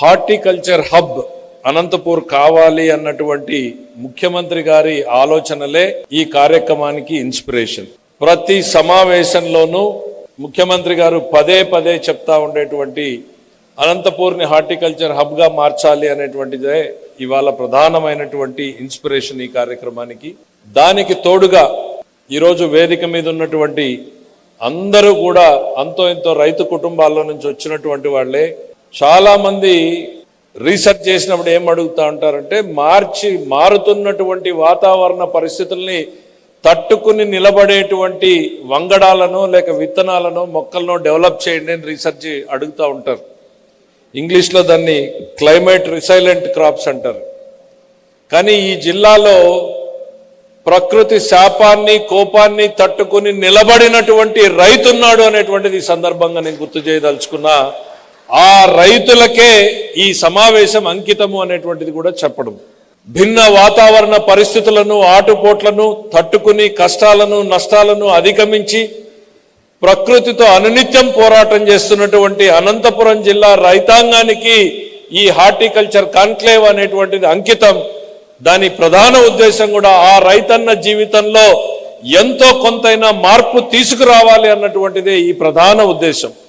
Horticulture hub Anantapur కావాలి అన్నటువంటి ముఖ్యమంత్రి గారి ఆలోచనలే ఈ కార్యక్రమానికి ఇన్స్పిరేషన్. ప్రతి సమావేశంలోనూ ముఖ్యమంత్రి గారు పదే పదే చెప్తా ఉండేటువంటి అనంతపూర్ని హార్టికల్చర్ హబ్ గా మార్చాలి అనేటువంటిదే ఇవాళ ప్రధానమైనటువంటి ఇన్స్పిరేషన్ ఈ కార్యక్రమానికి. దానికి తోడుగా ఈరోజు వేదిక మీద ఉన్నటువంటి అందరూ కూడా అంతో ఎంతో రైతు కుటుంబాల్లో నుంచి వచ్చినటువంటి వాళ్ళే. చాలా మంది రీసెర్చ్ చేసినప్పుడు ఏం అడుగుతా ఉంటారంటే, మారుతున్నటువంటి వాతావరణ పరిస్థితుల్ని తట్టుకుని నిలబడేటువంటి వంగడాలను లేక విత్తనాలను మొక్కలను డెవలప్ చేయండి అని రీసెర్చ్ అడుగుతూ ఉంటారు. ఇంగ్లీష్లో దాన్ని క్లైమేట్ రిసైలెంట్ క్రాప్స్ అంటారు. కానీ ఈ జిల్లాలో ప్రకృతి శాపాన్ని కోపాన్ని తట్టుకుని నిలబడినటువంటి రైతున్నాడు అనేటువంటిది ఈ సందర్భంగా నేను గుర్తు చేయదలుచుకున్నా. ఆ రైతులకే ఈ సమావేశం అంకితము అనేటువంటిది కూడా చెప్పడం. భిన్న వాతావరణ పరిస్థితులను ఆటుపోట్లను తట్టుకుని కష్టాలను నష్టాలను అధిగమించి ప్రకృతితో అనునిత్యం పోరాటం చేస్తున్నటువంటి అనంతపురం జిల్లా రైతాంగానికి ఈ హార్టికల్చర్ కాన్క్లేవ్ అనేటువంటిది అంకితం. దాని ప్రధాన ఉద్దేశం కూడా ఆ రైతన్న జీవితంలో ఎంతో కొంతైనా మార్పు తీసుకురావాలి అన్నటువంటిదే ఈ ప్రధాన ఉద్దేశం.